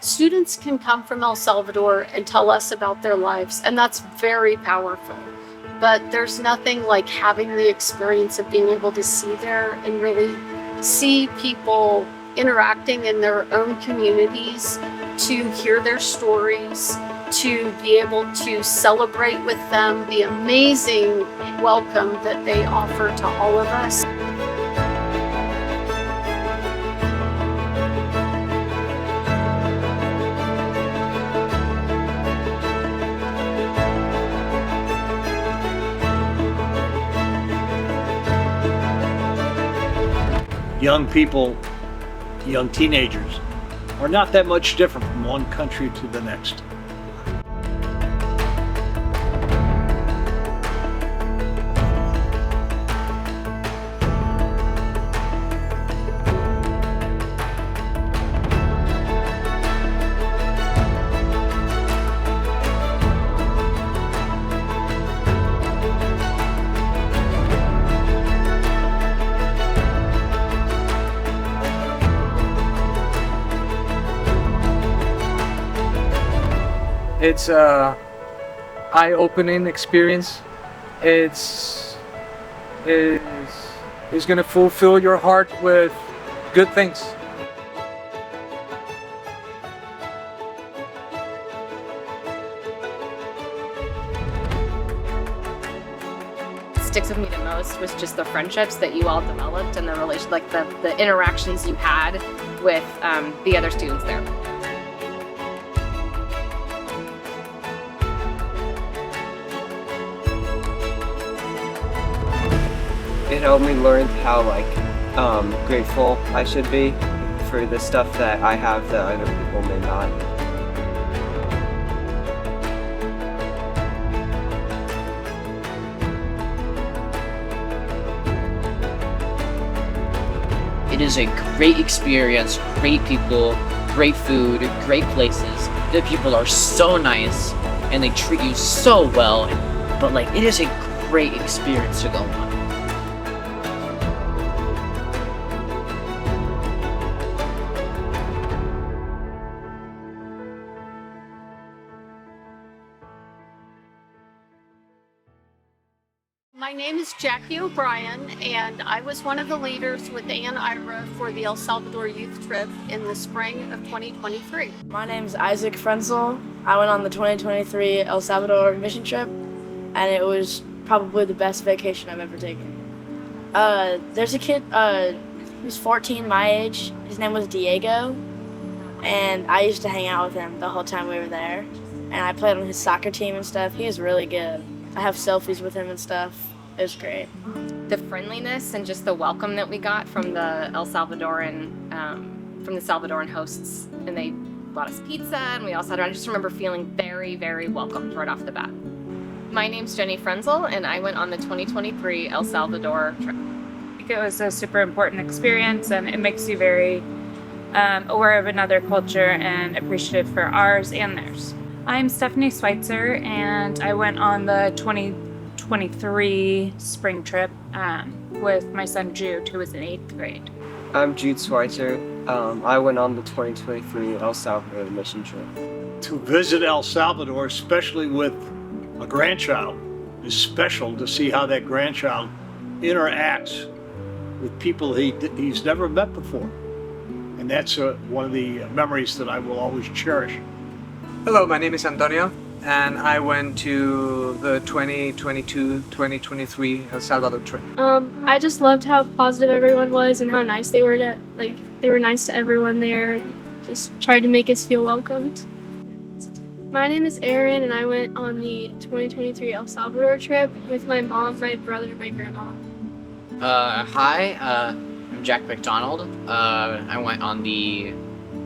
Students can come from El Salvador and tell us about their lives, and that's very powerful. But there's nothing like having the experience of being able to see there and really see people interacting in their own communities, to hear their stories, to be able to celebrate with them the amazing welcome that they offer to all of us. Young people, young teenagers, are not that much different from one country to the next. It's a eye-opening experience. It's gonna fulfill your heart with good things. Sticks with me the most was just the friendships that you all developed and the relation, like the interactions you had with the other students there. It helped me learn how grateful I should be for the stuff that I have that other people may not. It is a great experience, great people, great food, great places. The people are so nice and they treat you so well. But it is a great experience to go on. My name is Jackie O'Brien, and I was one of the leaders with Ann Ira for the El Salvador Youth Trip in the spring of 2023. My name is Isaac Frenzel. I went on the 2023 El Salvador mission trip, and it was probably the best vacation I've ever taken. There's a kid who's 14, my age. His name was Diego, and I used to hang out with him the whole time we were there. And I played on his soccer team and stuff. He was really good. I have selfies with him and stuff. It was great. The friendliness and just the welcome that we got from the Salvadoran hosts, and they bought us pizza, and we all sat around. I just remember feeling very, very welcomed right off the bat. My name's Jenny Frenzel, and I went on the 2023 El Salvador trip. I think it was a super important experience, and it makes you very aware of another culture and appreciative for ours and theirs. I'm Stephanie Schweitzer, and I went on the 2023 spring trip with my son Jude, who was in 8th grade. I'm Jude Schweitzer. I went on the 2023 El Salvador mission trip. To visit El Salvador, especially with a grandchild, is special to see how that grandchild interacts with people he's never met before. And that's one of the memories that I will always cherish. Hello, my name is Antonio, and I went to the 2022-2023 El Salvador trip. I just loved how positive everyone was and how nice they were they were nice to everyone there. Just tried to make us feel welcomed. My name is Erin, and I went on the 2023 El Salvador trip with my mom, my brother, and my grandma. Hi, I'm Jack McDonald. I went on the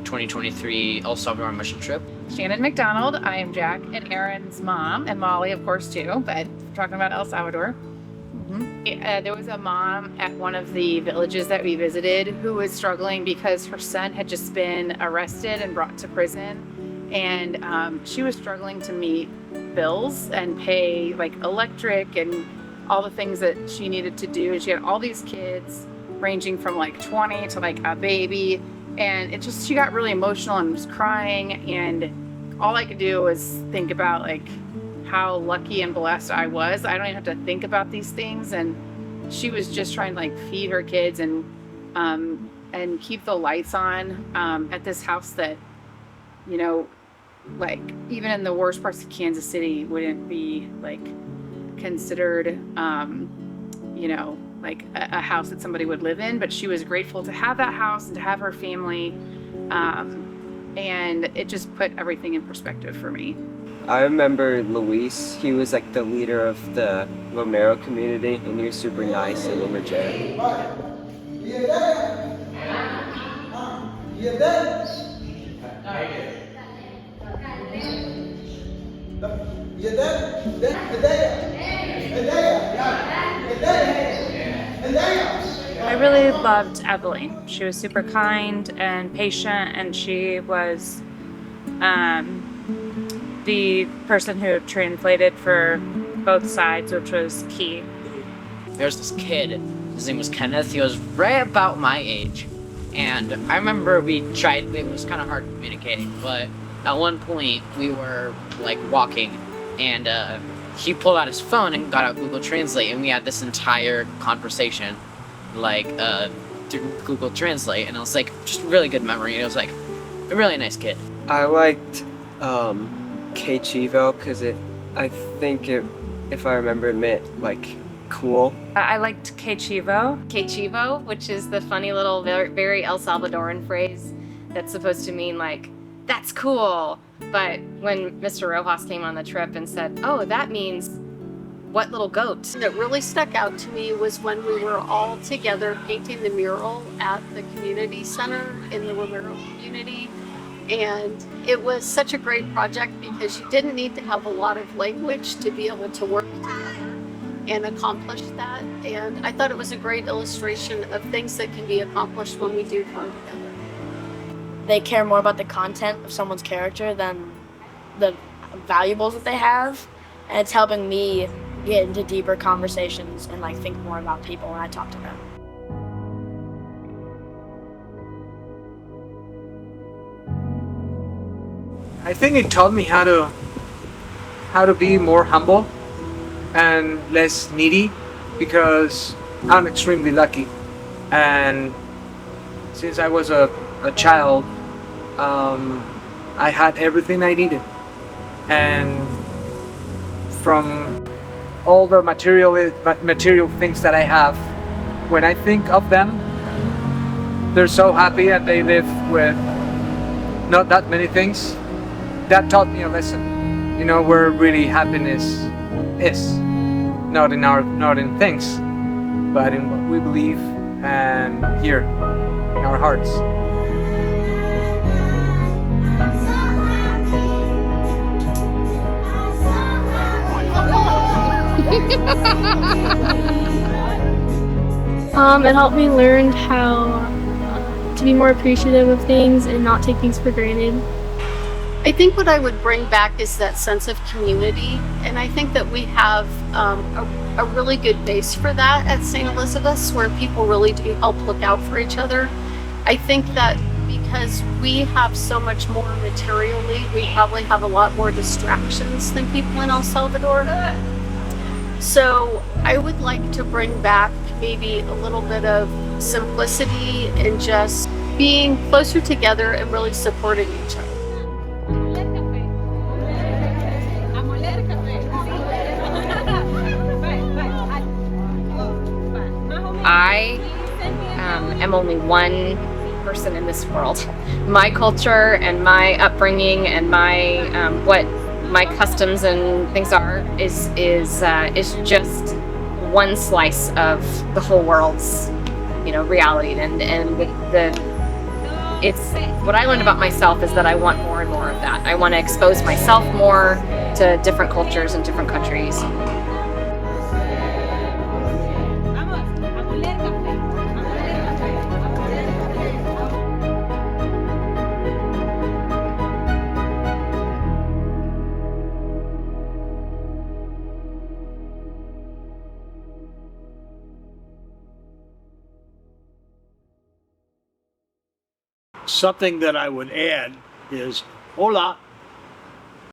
2023 El Salvador mission trip. Shannon McDonald. I am Jack and Aaron's mom, and Molly, of course, too, but we're talking about El Salvador. There was a mom at one of the villages that we visited who was struggling because her son had just been arrested and brought to prison. And she was struggling to meet bills and pay electric and all the things that she needed to do. She had all these kids ranging from 20 to a baby, And it just, she got really emotional and was crying, and all I could do was think about like how lucky and blessed I was. I don't even have to think about these things. And she was just trying to like feed her kids and keep the lights on at this house that, you know, like even in the worst parts of Kansas City wouldn't be like considered, you know, like a house that somebody would live in. But she was grateful to have that house and to have her family. And it just put everything in perspective for me. I remember Luis. He was like the leader of the Romero community, and he was super nice and energetic. I really loved Evelyn. She was super kind and patient, and she was the person who translated for both sides, which was key. There's this kid, his name was Kenneth. He was right about my age. And I remember it was kind of hard communicating, but at one point we were like walking, and he pulled out his phone and got out Google Translate, and we had this entire conversation like through Google Translate, and I was like, just really good memory. And it was like a really nice kid. I liked K Chivo because I think if I remember, it meant like cool. I liked Que Chivo. Que Chivo, which is the funny little, very El Salvadoran phrase that's supposed to mean like, that's cool. But when Mr. Rojas came on the trip and said, oh, that means what little goat? That really stuck out to me was when we were all together painting the mural at the community center in the Romero community. And it was such a great project because you didn't need to have a lot of language to be able to work together and accomplish that. And I thought it was a great illustration of things that can be accomplished when we do come together. They care more about the content of someone's character than the valuables that they have. And it's helping me get into deeper conversations and like think more about people when I talk to them. I think it taught me how to be more humble and less needy, because I'm extremely lucky, and since I was a child, I had everything I needed, and from all the material things that I have, when I think of them, they're so happy and they live with not that many things. That taught me a lesson, you know, where really happiness is, not in things, but in what we believe and here in our hearts. It helped me learn how to be more appreciative of things and not take things for granted. I think what I would bring back is that sense of community, and I think that we have a really good base for that at St. Elizabeth's, where people really do help look out for each other. I think that because we have so much more materially, we probably have a lot more distractions than people in El Salvador. So I would like to bring back maybe a little bit of simplicity and just being closer together and really supporting each other. I am only one person in this world. My culture and my upbringing and my what my customs and things are is just one slice of the whole world's, you know, reality. And it's what I learned about myself is that I want more and more of that. I want to expose myself more to different cultures and different countries. Something that I would add is, hola,